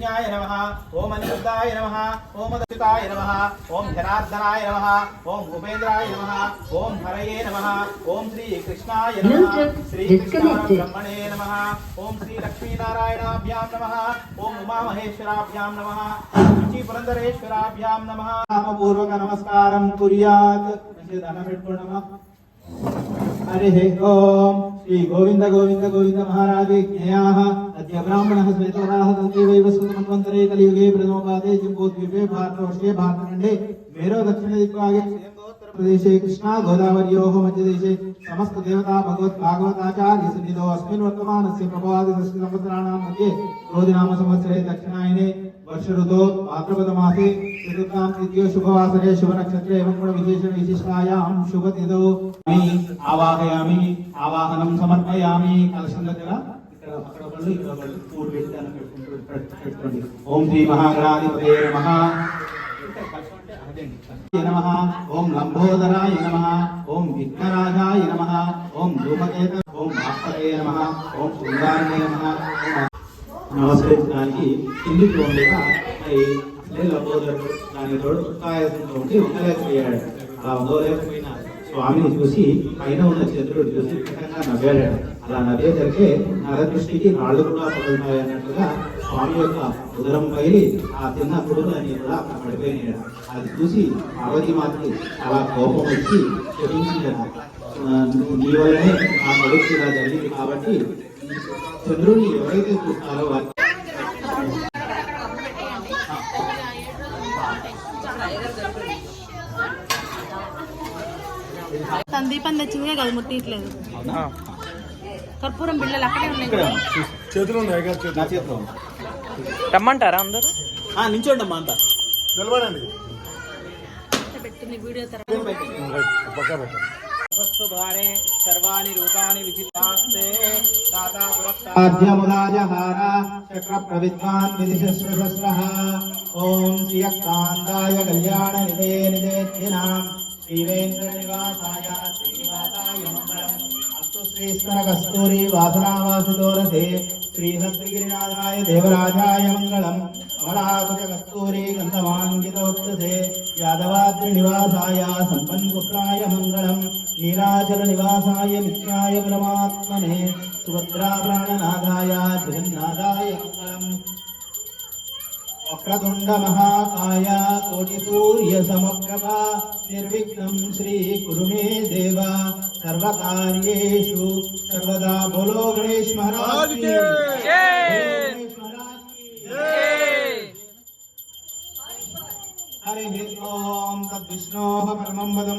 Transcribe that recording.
हिरण्याय नमः ओम अनिरुद्धाय नमः ओम दत्ताय नमः ओम जनार्दनाय नमः ओम भूपेन्द्राय नमः ओम हरये नमः ओम श्री कृष्णाय नमः श्री कृष्ण ब्रह्मणे नमः ओम श्री लक्ष्मी नारायणाभ्यां नमः ओम उमा महेश्वराभ्यां नमः श्री पुरंदरेश्वराभ्यां नमः पूर्वक नमस्कारं कुर्यात् हरि ओम श्री गोविंद गोविंद गोविंद महाराज ज्ञेयाः अद्य ब्राह्मणः श्वेतवराहः तन्त्रे वैवस्वतमन्वन्तरे कलियुगे प्रथमपादे जम्बूद्वीपे भारतवर्षे भारतखण्डे मेरो दक्षिणदिक्भागे प्रदेशे कृष्णा गोदावर्योः मध्यदेशे समस्त देवता भगवत भागवताचार्य सन्निधौ अस्मिन् वर्तमानस्य प्रभवादितस्य संवत्सराणां मध्ये क्रोधिनाम संवत्सरे दक्षिणायने वर्ष ऋतौ भाद्रपद मासे चतुर्थां तृतीय शुभवासरे शुभ नक्षत्रे एवं गुण विशेष विशिष्टायां शुभ तिथौ आवाहयामि आवाहनं समर्पयामि कलशंगतला ओम श्री महागणाधिपते नमः नमः ओम लंबोदराय नमः ओम विघ्नराजाय नमः ओम धूमकेत ओम भास्कराय नमः ओम सुंदराय नमः నమస్కరించడానికి కిందికి ఉండగా లంబోదరుడు దాని తోడు చుక్కాయతంతో ఉండి ఉండలేకపోయాడు. అలా ఉండలేకపోయిన స్వామిని చూసి పైన ఉన్న చంద్రుడు చూసి కృతంగా నవ్వాడు. అలా నవ్వేసరికి నరదృష్టికి రాళ్ళు కూడా పడుతున్నాయి అన్నట్టుగా స్వామి యొక్క ఉదరం పగిలి ఆ తిన్న పుడులు అని కూడా అక్కడ పడిపోయినాడు. అది చూసి పార్వతీమాతకి చాలా కోపం వచ్చి క్షమించిందట. నీ వల్లనే ఆ కొడుకు ఇలా జరిగింది కాబట్టి చంద్రుని ఎవరైతే చూస్తారో వారి దీపం తెచ్చిందే కదా ముట్టిట్లేదు. కర్పూరం బిళ్ళలు అక్కడే ఉన్నాయి, చేతులు రమ్మంటారా అందరూ? నించోండమ్మా అంతా నిలబడండి. పెట్టింది వీడియో తర్వాత भारे सर्वाणि रूपाणि विचितास्ते दाता पुरस्ताद्यमुदाजहार चक्र प्रविद्वान् विदिशस्रः ओम श्रीयकान्ताय कल्याण निधे निधेत्थिनां श्रीवेन्द्र निवासाय श्रीनिवासाय मंगलम् अस्तु श्रीस्तर कस्तूरी वासनावासुदोरसे श्रीहस्तिगिरिनाथाय देवराजाय मंगलम् कमलाकुच कस्तूरी गन्धमाङ्कितोक्तसे यादवाद्रिनिवासाय सम्पन्पुत्राय मंगलम् नीलाचल निवासाय नित्याय परमात्मने सुभद्रा प्राणनाथाय जगन्नाथाय मंगलम् वक्रतुंड महाकाय कोटिसूर्य समप्रभा निर्विघ्नं श्री कुरु मे देव सर्वकार्येषु सर्वदा बोलो गणेश महाराज की जय। हरि ओम तद्विष्णोः परमं पदं